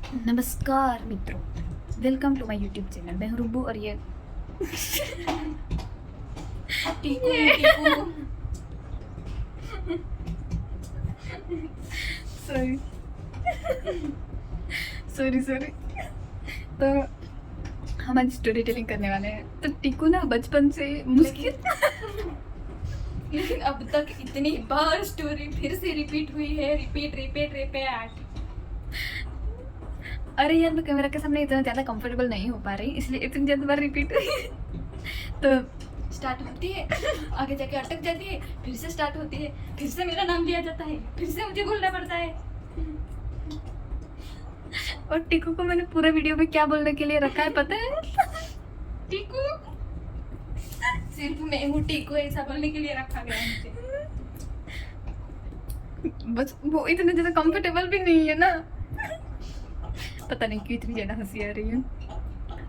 नमस्कार मित्रों, welcome to my YouTube channel. मैं हूं रुब्बू और ये Tiku Tiku sorry sorry sorry. तो हम आज स्टोरी टेलिंग करने वाले हैं। तो टीकू ना बचपन से मुश्किल लेकिन अब तक इतनी बार स्टोरी फिर से रिपीट हुई है। रिपीट। अरे यार, मैं कैमरा के सामने इतना ज़्यादा कंफर्टेबल नहीं हो पा रही, इसलिए इतनी ज़्यादा बार रिपीट हुई। तो स्टार्ट होती है, आगे जाके अटक जाती है, फिर से स्टार्ट होती है, फिर से मेरा नाम लिया जाता है, फिर से मुझे बोलना पड़ता है। और टीकू को मैंने पूरा वीडियो में क्या बोलने के लिए रखा है पता है? टीकू, सिर्फ मैं हूँ टीकू, ऐसा बोलने के लिए रखा गया है मुझे। बस वो इतने ज़्यादा कंफर्टेबल भी नहीं है ना। पता नहीं क्यों इतनी ज़्यादा हंसी आ रही है,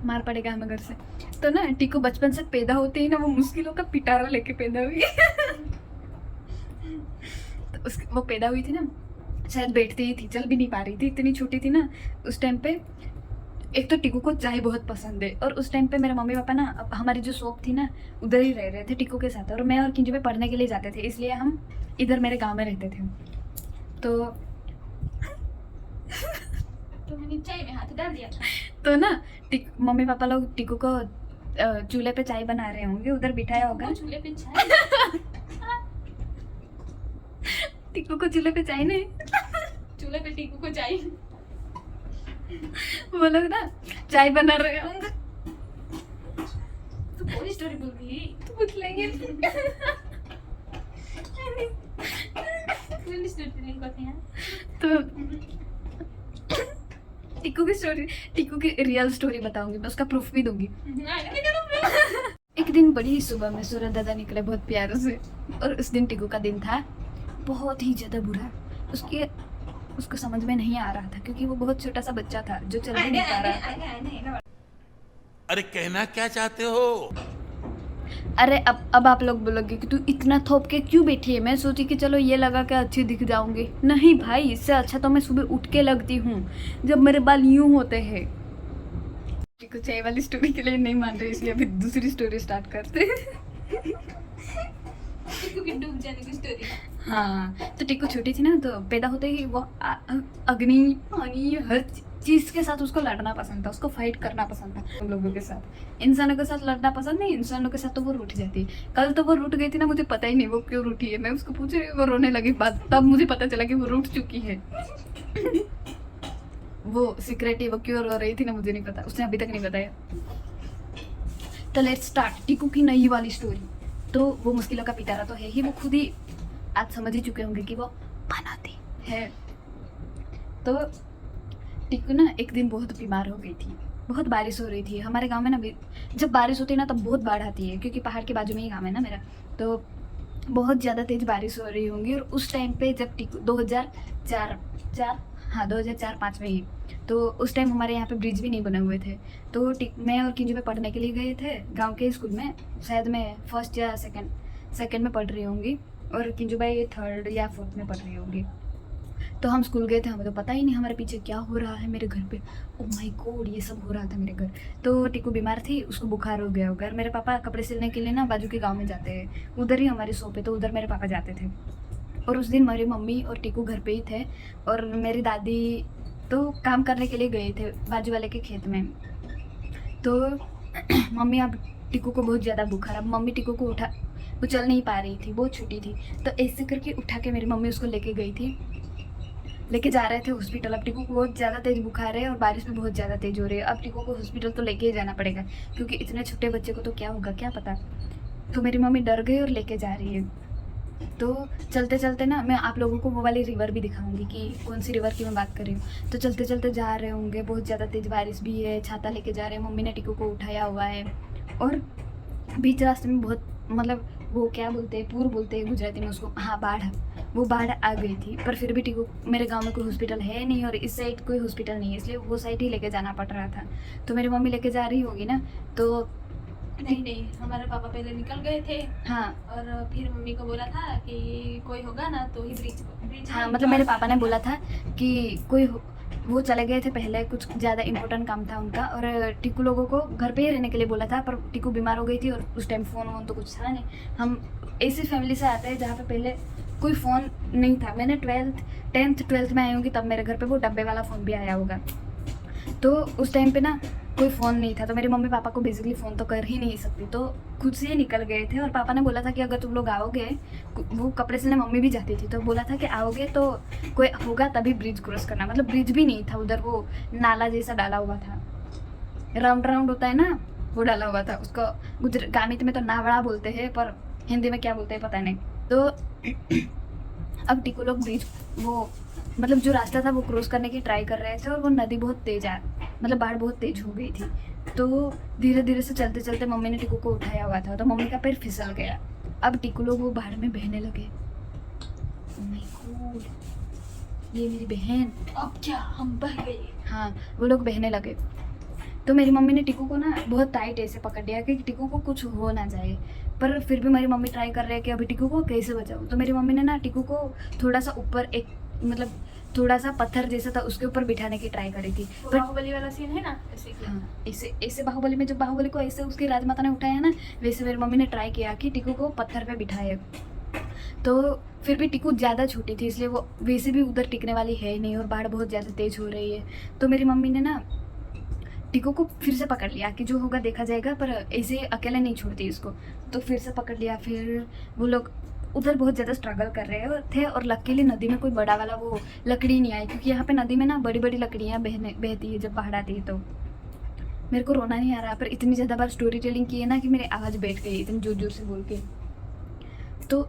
मार पड़ेगा हमें घर से। तो ना टीकू बचपन से पैदा होते ही ना वो मुश्किलों का पिटारा लेके पैदा हुई। तो वो पैदा हुई थी ना, शायद बैठती ही थी, चल भी नहीं पा रही थी, इतनी छोटी थी ना उस टाइम पे। एक तो टीकू को चाय बहुत पसंद है, और उस टाइम पे मेरे मम्मी पापा ना हमारी जो शॉप थी ना उधर ही रह रहे थे टीकू के साथ, और मैं और किंजू पे पढ़ने के लिए जाते थे, इसलिए हम इधर मेरे गाँव में रहते थे। तो मैंने चाय में हाथ डाल दिया था। तो ना मम्मी पापा लोग टीकू को चूल्हे पे चाय बना रहे होंगे, उधर बिठाया होगा। चूल्हे पे चाय, टीकू को चूल्हे पे चाय नहीं, चूल्हे पे टीकू को चाय। वो लोग ना चाय बना रहे होंगे। तो पूरी स्टोरी बोल रही तो पूछ लेंगे। पूरी स्टोरी टेलिंग करते हैं। तो टीकू की रियल स्टोरी बताऊंगी, मैं उसका प्रूफ भी दूंगी। एक दिन बड़ी ही सुबह में सूरज दादा निकले बहुत प्यारों से, और उस दिन टीकू का दिन था बहुत ही ज्यादा बुरा। उसको समझ में नहीं आ रहा था, क्योंकि वो बहुत छोटा सा बच्चा था जो चल भी नहीं पा रहा था। अरे कहना क्या चाहते हो? अरे अब आप लोग बोलोगे कि तू इतना थोप के क्यों बैठी है। मैं सोची कि चलो ये लगा के अच्छी दिख जाऊंगी। नहीं भाई, इससे अच्छा तो मैं सुबह उठ के लगती हूँ जब मेरे बाल यूं होते हैं। टीकू चाय वाली स्टोरी के लिए नहीं मान रही, इसलिए अभी दूसरी स्टोरी स्टार्ट करते हैं। टीकू की डूब जाने की स्टोरी। हाँ, तो टीकू छोटी थी ना, तो पैदा होते ही वो अग्नि पानी हर चीज के साथ उसको लड़ना पसंद था, उसको फाइट करना पसंद था। हम लोगों के साथ, इंसानों के साथ लड़ना पसंद नहीं, इंसानों के साथ तो वो रूठ जाती। कल तो वो रूठ गई थी ना, मुझे पता ही नहीं वो क्यों रूठी है। मैं उसको पूछ रही हूँ, वो रोने लगी, बात तब मुझे पता चला कि वो रूठ चुकी है। वो सीक्रेट है, वो क्यों रो रही थी ना मुझे नहीं पता, उसने अभी तक नहीं बताया। तो लेट्स स्टार्ट टीकू की नई वाली स्टोरी। तो वो मुश्किलों का पिटारा तो है ही, वो खुद ही आज समझ ही चुके होंगे कि वो बनाती है। तो टीकू ना एक दिन बहुत बीमार हो गई थी। बहुत बारिश हो रही थी हमारे गांव में ना, जब बारिश होती है ना तब बहुत बाढ़ आती है, क्योंकि पहाड़ के बाजू में ही गांव है ना मेरा। तो बहुत ज़्यादा तेज बारिश हो रही होंगी, और उस टाइम पे जब टीकू 2004-5 में ही, तो उस टाइम हमारे यहाँ पे ब्रिज भी नहीं बने हुए थे। तो मैं और किंजू में पढ़ने के लिए गए थे गांव के स्कूल में। शायद मैं फर्स्ट या सेकंड में पढ़ रही होंगी, और किंजू भाई 3rd या 4th में पढ़ रही होंगी। तो हम स्कूल गए थे, हमें तो पता ही नहीं हमारे पीछे क्या हो रहा है मेरे घर पे। ओ माय गॉड, ये सब हो रहा था मेरे घर। तो टीकू बीमार थी, उसको बुखार हो गया होगा। मेरे पापा कपड़े सिलने के लिए ना बाजू के गांव में जाते हैं, उधर ही हमारी शॉप है, तो उधर मेरे पापा जाते थे। और उस दिन मेरी मम्मी और टीकू घर पे ही थे, और मेरी दादी तो काम करने के लिए गए थे बाजू वाले के खेत में। तो मम्मी, अब टीकू को बहुत ज़्यादा बुखार, अब मम्मी टीकू को उठा, वो चल नहीं पा रही थी, बहुत छोटी थी, तो ऐसे करके उठा के मेरी मम्मी उसको लेके जा रहे थे हॉस्पिटल। अब टीकू को बहुत ज़्यादा तेज बुखार है, और बारिश भी बहुत ज़्यादा तेज हो रही है। अब टीकू को हॉस्पिटल तो लेके ही जाना पड़ेगा, क्योंकि इतने छोटे बच्चे को तो क्या होगा क्या पता। तो मेरी मम्मी डर गई और लेके जा रही है। तो चलते चलते ना मैं आप लोगों को वो वाली रिवर भी दिखाऊंगी कि कौन सी रिवर की मैं बात कर रही हूँ। तो चलते चलते जा रहे होंगे, बहुत ज़्यादा तेज बारिश भी है, छाता लेके जा रहे हैं, मम्मी ने टीकू को उठाया हुआ है। और बीच रास्ते में बहुत, मतलब वो क्या बोलते हैं, पूर बोलते हैं गुजराती में उसको, हाँ बाढ़ आ गई थी। पर फिर भी टीकू, मेरे गांव में कोई हॉस्पिटल है नहीं, और इस साइड कोई हॉस्पिटल नहीं है, इसलिए वो साइड ही लेके जाना पड़ रहा था। तो मेरी मम्मी लेके जा रही होगी ना, तो नहीं, हमारे पापा पहले निकल गए थे। हाँ, और फिर मम्मी को बोला था कि कोई होगा ना तो ही ब्रिज हाँ, मतलब मेरे पापा ने बोला था कि वो चले गए थे पहले, कुछ ज़्यादा इंपॉर्टेंट काम था उनका, और टिकू लोगों को घर पे ही रहने के लिए बोला था, पर टिकू बीमार हो गई थी और उस टाइम फ़ोन वोन तो कुछ था नहीं। हम ऐसी फैमिली से आते हैं जहाँ पे पहले कोई फ़ोन नहीं था। मैंने 10th-12th में आई होंगी तब मेरे घर पे वो डब्बे वाला फ़ोन भी आया होगा। तो उस टाइम पे ना कोई फ़ोन नहीं था, तो मेरे मम्मी पापा को बेसिकली फ़ोन तो कर ही नहीं सकती, तो खुद से ही निकल गए थे। और पापा ने बोला था कि अगर तुम लोग आओगे, वो कपड़े सिलने मम्मी भी जाती थी, तो बोला था कि आओगे तो कोई होगा तभी ब्रिज क्रॉस करना। मतलब ब्रिज भी नहीं था उधर, वो नाला जैसा डाला हुआ था, राउंड राउंड होता है ना, वो डाला हुआ था। उसको गामित में तो नावड़ा बोलते हैं, पर हिंदी में क्या बोलते हैं पता नहीं। तो अब टिकू लोग ब्रिज, वो मतलब जो रास्ता था वो क्रॉस करने की ट्राई कर रहे थे, और वो नदी बहुत तेज मतलब बाढ़ बहुत तेज हो गई थी। तो धीरे धीरे से चलते चलते मम्मी ने टिकू को उठाया हुआ था, तो मम्मी का पैर फिसल गया। अब टिकू लोग वो बाढ़ में बहने लगे। Oh my God, ये मेरी बहन, अब क्या हम बह गए। हाँ वो लोग बहने लगे। तो मेरी मम्मी ने टिकू को ना बहुत टाइट ऐसे पकड़ लिया कि टिकू को कुछ हो ना जाए, पर फिर भी मेरी मम्मी ट्राई कर रहे हैं कि अभी टिकू को कैसे बचाऊँ। तो मेरी मम्मी ने ना टिकू को थोड़ा सा ऊपर, एक मतलब थोड़ा सा पत्थर जैसा था उसके ऊपर बिठाने की ट्राई करी थी। वो पर बाहुबली वाला सीन है ना, ऐसे किया। हाँ, ऐसे बाहुबली में जब बाहुबली को ऐसे उसकी राजमाता ने उठाया ना, वैसे मेरी मम्मी ने ट्राई किया कि टिकू को पत्थर पे बिठाए। तो फिर भी टिकू ज़्यादा छोटी थी, इसलिए वो वैसे भी उधर टिकने वाली है ही नहीं, और बाढ़ बहुत ज़्यादा तेज़ हो रही है। तो मेरी मम्मी ने ना टिकू को फिर से पकड़ लिया कि जो होगा देखा जाएगा, पर ऐसे अकेले नहीं छोड़ती इसको। तो फिर से पकड़ लिया। फिर वो लोग उधर बहुत ज़्यादा स्ट्रगल कर रहे थे, और लकीली नदी में कोई बड़ा वाला वो लकड़ी नहीं आई, क्योंकि यहाँ पे नदी में ना बड़ी बड़ी लकड़ियाँ बहती है जब बाढ़ आती है। तो मेरे को रोना नहीं आ रहा, पर इतनी ज़्यादा बार स्टोरी टेलिंग की है ना कि मेरी आवाज़ बैठ गई इतनी जोर जोर से बोल के। तो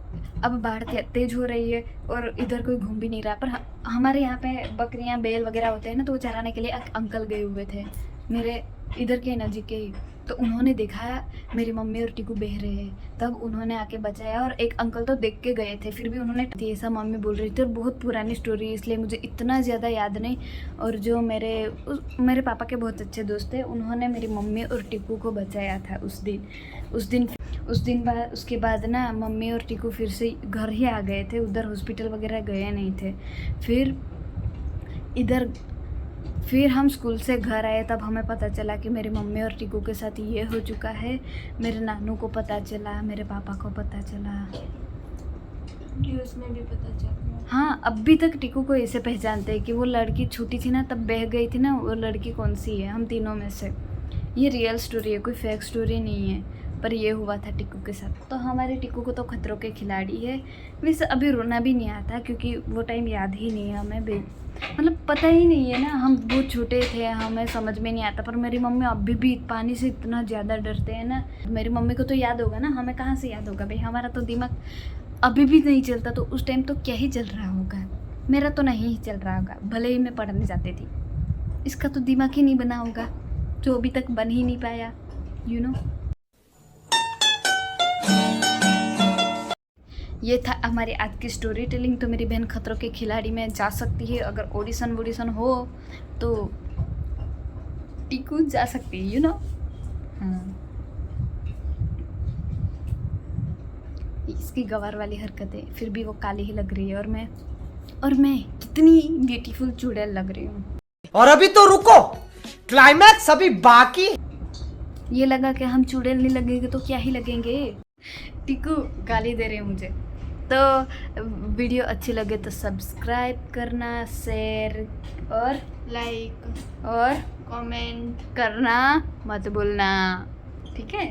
अब बाढ़ तेज हो रही है, और इधर कोई घूम भी नहीं रहा। पर हमारे यहाँ पे बकरियाँ बैल वगैरह होते हैं ना, तो वो चराने के लिए अंकल गए हुए थे मेरे इधर के नज़दीक के ही। तो उन्होंने देखा मेरी मम्मी और टिकू बह रहे हैं, तब उन्होंने आके बचाया। और एक अंकल तो देख के गए थे, फिर भी उन्होंने ऐसा मम्मी बोल रही थी। और बहुत पुरानी स्टोरी है, इसलिए मुझे इतना ज़्यादा याद नहीं। और जो मेरे पापा के बहुत अच्छे दोस्त थे, उन्होंने मेरी मम्मी और टिकू को बचाया था उस दिन बाद। उसके बाद ना मम्मी और टिकू फिर से घर ही आ गए थे, उधर हॉस्पिटल वगैरह गए नहीं थे। फिर हम स्कूल से घर आए, तब हमें पता चला कि मेरी मम्मी और टिकू के साथ ये हो चुका है। मेरे नानू को पता चला, मेरे पापा को पता चला, न्यूज़ में भी पता चल गया। हाँ अभी तक टिकू को ऐसे पहचानते हैं कि वो लड़की छोटी थी ना तब बह गई थी ना, वो लड़की कौन सी है हम तीनों में से। ये रियल स्टोरी है, कोई फेक स्टोरी नहीं है, पर ये हुआ था टिकू के साथ। तो हमारे टिकू को तो खतरों के खिलाड़ी है। वैसे अभी रोना भी नहीं आता, क्योंकि वो टाइम याद ही नहीं है हमें भी, मतलब पता ही नहीं है ना, हम बहुत छोटे थे, हमें समझ में नहीं आता। पर मेरी मम्मी अभी भी पानी से इतना ज़्यादा डरते हैं ना। मेरी मम्मी को तो याद होगा ना, हमें कहाँ से याद होगा भाई, हमारा तो दिमाग अभी भी नहीं चलता। तो उस टाइम तो क्या ही चल रहा होगा, मेरा तो नहीं चल रहा होगा, भले ही मैं पढ़ने जाती थी। इसका तो दिमाग ही नहीं बना होगा, जो अभी तक बन ही नहीं पाया, यू नो। ये था हमारी आज की स्टोरी टेलिंग। तो मेरी बहन खतरों के खिलाड़ी में जा सकती है, अगर ऑडिशन हो तो टिकू जा सकती है, यू नो। हाँ, इसकी गवार वाली हरकतें, फिर भी वो काली ही लग रही है, और मैं कितनी ब्यूटीफुल चुड़ैल लग रही हूँ। और अभी तो रुको, क्लाइमैक्स अभी बाकी। ये लगा कि हम चुड़ैल नहीं लगेंगे तो क्या ही लगेंगे। टिकू गाली दे रहे हैं मुझे। तो वीडियो अच्छी लगे तो सब्सक्राइब करना, शेयर और लाइक और कमेंट करना मत भूलना, ठीक है।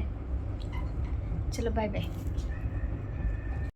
चलो बाय बाय।